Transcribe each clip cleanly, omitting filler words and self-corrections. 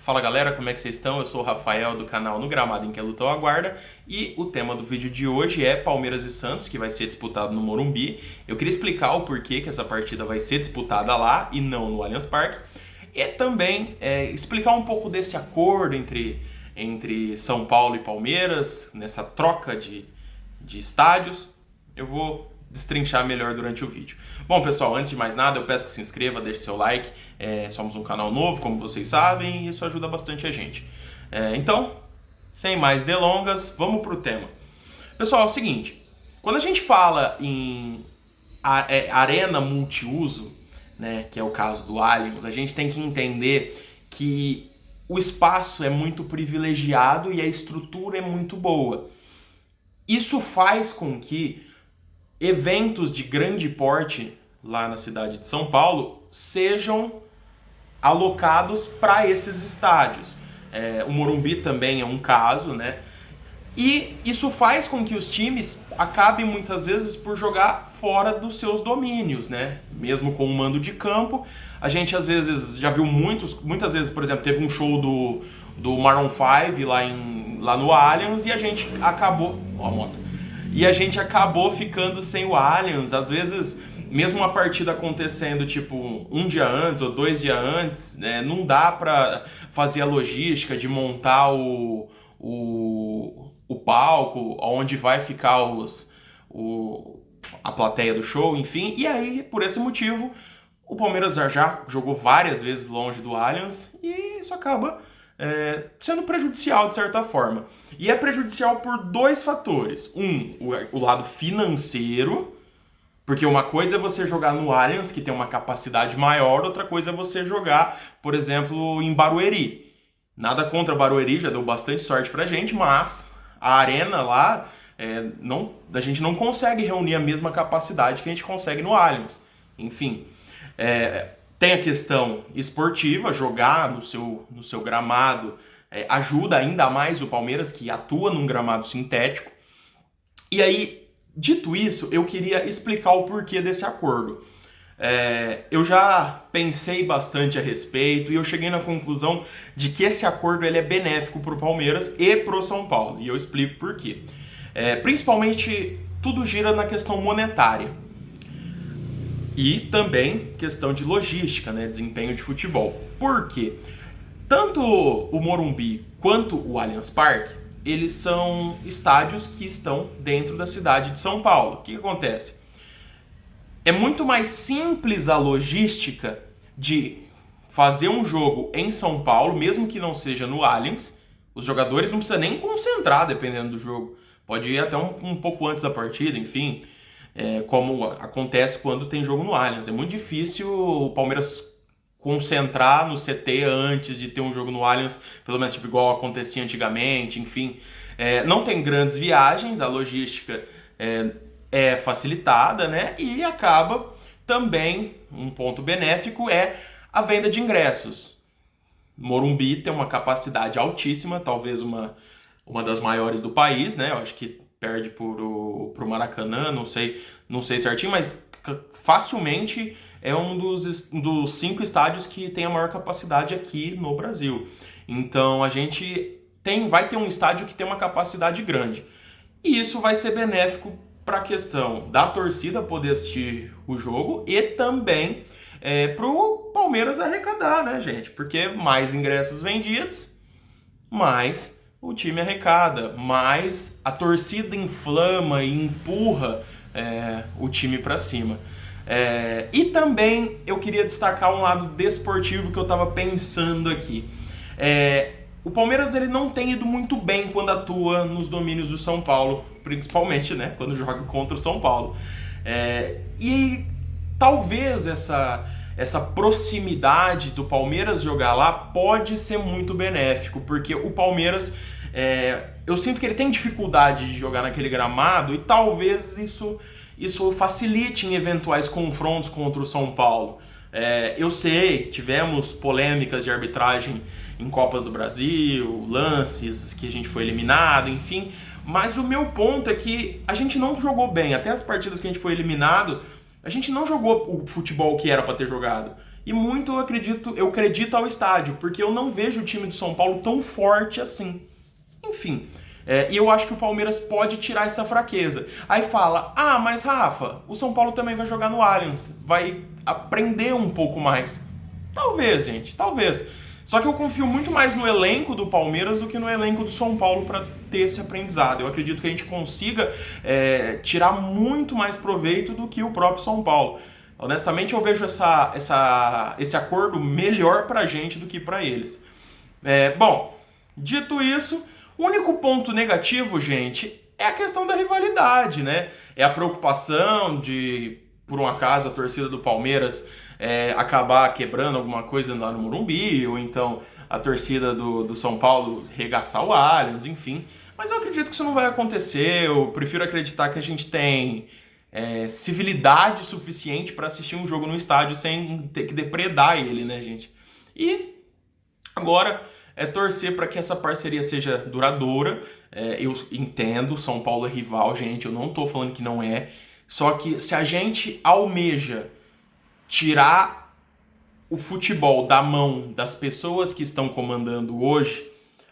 Fala galera, como é que vocês estão? Eu sou o Rafael do canal No Gramado em que a Luta o Aguarda e o tema do vídeo de hoje é Palmeiras e Santos, que vai ser disputado no Morumbi. Eu queria explicar o porquê que essa partida vai ser disputada lá e não no Allianz Parque e também explicar um pouco desse acordo entre São Paulo e Palmeiras, nessa troca de estádios. Eu vou destrinchar melhor durante o vídeo. Bom, pessoal, antes de mais nada, eu peço que se inscreva, deixe seu like. Somos um canal novo, como vocês sabem, e isso ajuda bastante a gente. Então, sem mais delongas, vamos pro tema. Pessoal, é o seguinte, quando a gente fala em arena multiuso, né, que é o caso do Allianz, a gente tem que entender que o espaço é muito privilegiado e a estrutura é muito boa. Isso faz com que eventos de grande porte lá na cidade de São Paulo sejam alocados para esses estádios. O Morumbi também é um caso, né? E isso faz com que os times acabem muitas vezes por jogar fora dos seus domínios, né? Mesmo com o mando de campo, a gente às vezes já viu muitas vezes, por exemplo, teve um show do Maroon 5 lá no Allianz e a gente acabou... Ó a moto. E a gente acabou ficando sem o Allianz, às vezes, mesmo uma partida acontecendo tipo um dia antes ou 2 dias antes, né, não dá pra fazer a logística de montar o palco, onde vai ficar a plateia do show, enfim. E aí, por esse motivo, o Palmeiras já jogou várias vezes longe do Allianz e isso acaba sendo prejudicial de certa forma. E é prejudicial por 2 fatores. O lado financeiro, porque uma coisa é você jogar no Allianz, que tem uma capacidade maior, outra coisa é você jogar, por exemplo, em Barueri. Nada contra Barueri, já deu bastante sorte pra gente, mas a arena lá, a gente não consegue reunir a mesma capacidade que a gente consegue no Allianz. Enfim, tem a questão esportiva, jogar no seu gramado ajuda ainda mais o Palmeiras, que atua num gramado sintético. E aí, dito isso, eu queria explicar o porquê desse acordo. Eu já pensei bastante a respeito e eu cheguei na conclusão de que esse acordo ele é benéfico para o Palmeiras e para o São Paulo. E eu explico por quê. Principalmente, tudo gira na questão monetária. E também questão de logística, né? Desempenho de futebol. Por quê? Tanto o Morumbi quanto o Allianz Parque, eles são estádios que estão dentro da cidade de São Paulo. O que acontece? É muito mais simples a logística de fazer um jogo em São Paulo, mesmo que não seja no Allianz. Os jogadores não precisam nem concentrar dependendo do jogo. Pode ir até um pouco antes da partida, enfim. Como acontece quando tem jogo no Allianz. É muito difícil o Palmeiras concentrar no CT antes de ter um jogo no Allianz, pelo menos tipo, igual acontecia antigamente, enfim. Não tem grandes viagens, a logística é facilitada, né? E acaba também, um ponto benéfico é a venda de ingressos. Morumbi tem uma capacidade altíssima, talvez uma das maiores do país, né? Eu acho que perde pro Maracanã, não sei certinho, mas facilmente é um dos 5 estádios que tem a maior capacidade aqui no Brasil. Então a gente vai ter um estádio que tem uma capacidade grande. E isso vai ser benéfico para a questão da torcida poder assistir o jogo e também pro Palmeiras arrecadar, né, gente? Porque mais ingressos vendidos, mais o time arrecada, mais a torcida inflama e empurra o time para cima. E também eu queria destacar um lado desportivo que eu estava pensando aqui. O Palmeiras ele não tem ido muito bem quando atua nos domínios do São Paulo, principalmente, né, quando joga contra o São Paulo. E talvez essa proximidade do Palmeiras jogar lá pode ser muito benéfico, porque o Palmeiras, eu sinto que ele tem dificuldade de jogar naquele gramado e talvez isso facilite em eventuais confrontos contra o São Paulo. Eu sei, tivemos polêmicas de arbitragem em Copas do Brasil, lances que a gente foi eliminado, enfim. Mas o meu ponto é que a gente não jogou bem. Até as partidas que a gente foi eliminado, a gente não jogou o futebol que era para ter jogado. e muito eu acredito ao estádio, porque eu não vejo o time do São Paulo tão forte assim. Enfim, e eu acho que o Palmeiras pode tirar essa fraqueza. Aí fala, mas Rafa, o São Paulo também vai jogar no Allianz, vai aprender um pouco mais. Talvez, gente, talvez. Só que eu confio muito mais no elenco do Palmeiras do que no elenco do São Paulo para ter esse aprendizado. Eu acredito que a gente consiga tirar muito mais proveito do que o próprio São Paulo. Honestamente, eu vejo esse acordo melhor pra gente do que pra eles. Bom, dito isso, o único ponto negativo, gente, é a questão da rivalidade, né? É a preocupação de, por um acaso, a torcida do Palmeiras acabar quebrando alguma coisa lá no Morumbi, ou então a torcida do São Paulo regaçar o Allianz, enfim. Mas eu acredito que isso não vai acontecer, eu prefiro acreditar que a gente tem civilidade suficiente para assistir um jogo no estádio sem ter que depredar ele, né, gente? E agora torcer para que essa parceria seja duradoura. Eu entendo, São Paulo é rival, gente, eu não tô falando que não é. Só que se a gente almeja tirar o futebol da mão das pessoas que estão comandando hoje,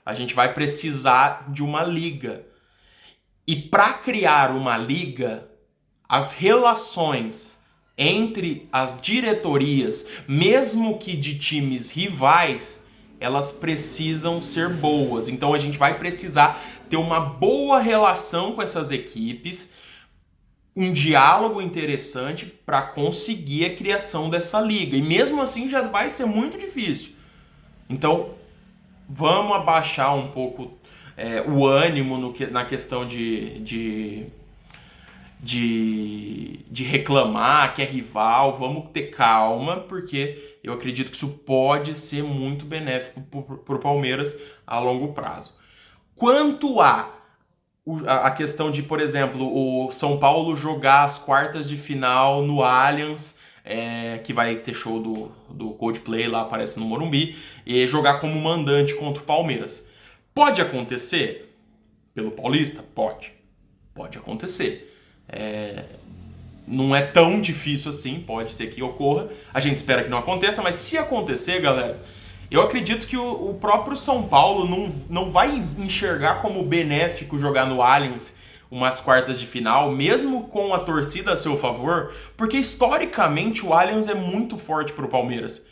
a gente vai precisar de uma liga. E para criar uma liga, as relações entre as diretorias, mesmo que de times rivais, elas precisam ser boas. Então a gente vai precisar ter uma boa relação com essas equipes, um diálogo interessante para conseguir a criação dessa liga. E mesmo assim já vai ser muito difícil. Então vamos abaixar um pouco o ânimo na questão de reclamar que é rival. Vamos ter calma, porque eu acredito que isso pode ser muito benéfico para o Palmeiras a longo prazo. Quanto a questão de, por exemplo, o São Paulo jogar as quartas de final no Allianz, que vai ter show do Coldplay lá, aparece no Morumbi, e jogar como mandante contra o Palmeiras. Pode acontecer? Pelo Paulista? Pode acontecer. Não é tão difícil assim, pode ser que ocorra. A gente espera que não aconteça, mas se acontecer, galera, eu acredito que o próprio São Paulo não vai enxergar como benéfico jogar no Allianz umas quartas de final, mesmo com a torcida a seu favor, porque historicamente o Allianz é muito forte pro Palmeiras.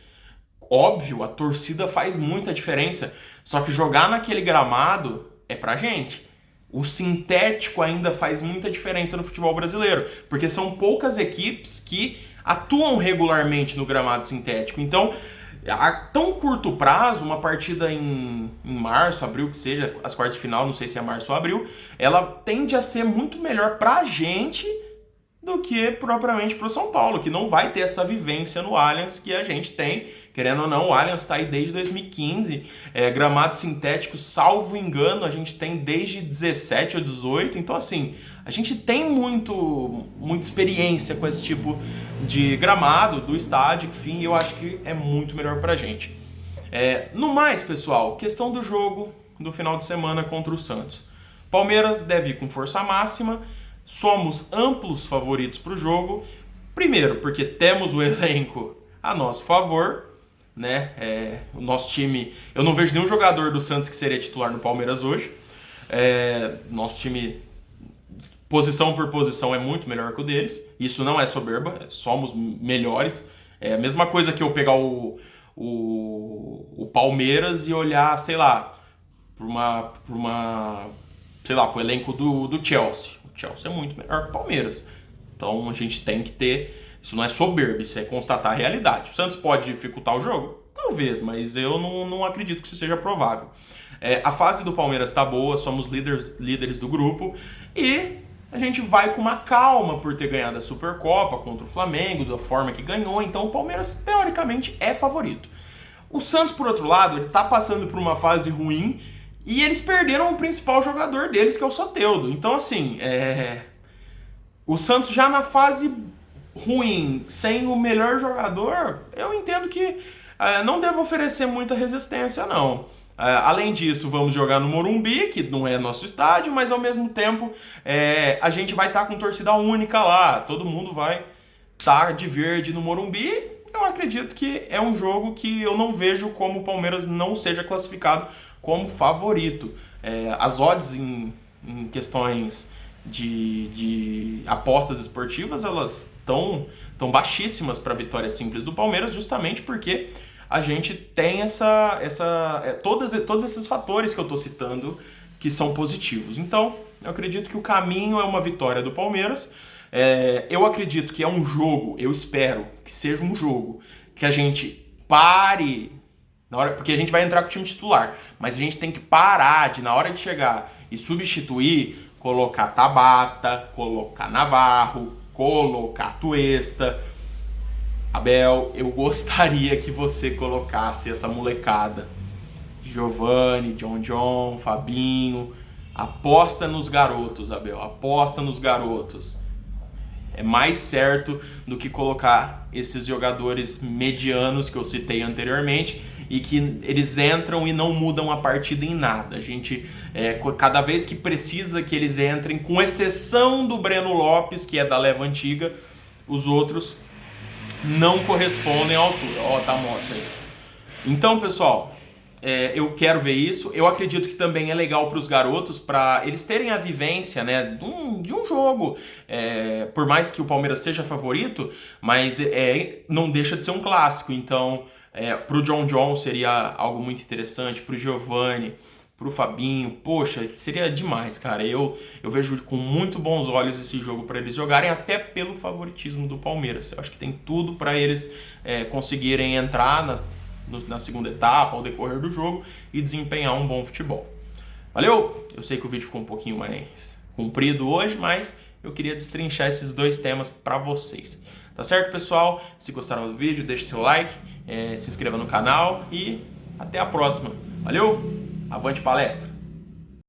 Óbvio, a torcida faz muita diferença, só que jogar naquele gramado é pra gente. O sintético ainda faz muita diferença no futebol brasileiro, porque são poucas equipes que atuam regularmente no gramado sintético. Então, a tão curto prazo, uma partida em março, abril, que seja, as quartas de final, não sei se é março ou abril, ela tende a ser muito melhor pra gente do que propriamente pro São Paulo, que não vai ter essa vivência no Allianz que a gente tem. Querendo ou não, o Allianz está aí desde 2015, gramado sintético, salvo engano, a gente tem desde 17 ou 18, então assim, a gente tem muita experiência com esse tipo de gramado do estádio, enfim, eu acho que é muito melhor pra gente. No mais, pessoal, questão do jogo do final de semana contra o Santos. Palmeiras deve ir com força máxima, somos amplos favoritos pro jogo, primeiro porque temos o elenco a nosso favor, né? O nosso time, eu não vejo nenhum jogador do Santos que seria titular no Palmeiras hoje. Nosso time, posição por posição, é muito melhor que o deles. Isso não é soberba, somos melhores. É a mesma coisa que eu pegar o Palmeiras e olhar, sei lá, pro elenco do Chelsea. O Chelsea é muito melhor que o Palmeiras. Então a gente tem que ter. Isso não é soberba, isso é constatar a realidade. O Santos pode dificultar o jogo? Talvez, mas eu não acredito que isso seja provável. A fase do Palmeiras está boa, somos líderes do grupo e a gente vai com uma calma por ter ganhado a Supercopa contra o Flamengo, da forma que ganhou, então o Palmeiras teoricamente é favorito. O Santos, por outro lado, ele está passando por uma fase ruim e eles perderam o principal jogador deles, que é o Soteldo. Então, assim, o Santos já na fase ruim, sem o melhor jogador, eu entendo que não deve oferecer muita resistência, não. Além disso, vamos jogar no Morumbi, que não é nosso estádio, mas ao mesmo tempo a gente vai estar com torcida única lá. Todo mundo vai estar de verde no Morumbi eu acredito que é um jogo que eu não vejo como o Palmeiras não seja classificado como favorito. As odds em questões de apostas esportivas, elas estão baixíssimas para a vitória simples do Palmeiras, justamente porque a gente tem todos esses fatores que eu estou citando que são positivos. Então, eu acredito que o caminho é uma vitória do Palmeiras. Eu acredito que é um jogo, eu espero que seja um jogo que a gente pare, porque a gente vai entrar com o time titular, mas a gente tem que parar de, na hora de chegar e substituir, colocar Tabata, colocar Navarro, colocar Tuesta. Abel, eu gostaria que você colocasse essa molecada. Giovani, John, Fabinho. Aposta nos garotos, Abel. Aposta nos garotos. É mais certo do que colocar esses jogadores medianos que eu citei anteriormente e que eles entram e não mudam a partida em nada. A gente, cada vez que precisa que eles entrem, com exceção do Breno Lopes, que é da leva antiga, os outros não correspondem à altura. Ó, tá morto aí. Então, pessoal, eu quero ver isso. Eu acredito que também é legal para os garotos, para eles terem a vivência, né, de um jogo. Por mais que o Palmeiras seja favorito, mas não deixa de ser um clássico. Então, para o John seria algo muito interessante, para o Giovani, para o Fabinho. Poxa, seria demais, cara. Eu vejo com muito bons olhos esse jogo para eles jogarem, até pelo favoritismo do Palmeiras. Eu acho que tem tudo para eles conseguirem entrar na segunda etapa, ao decorrer do jogo, e desempenhar um bom futebol. Valeu? Eu sei que o vídeo ficou um pouquinho mais comprido hoje, mas eu queria destrinchar esses dois temas para vocês. Tá certo, pessoal? Se gostaram do vídeo, deixe seu like, se inscreva no canal e até a próxima. Valeu? Avante palestra!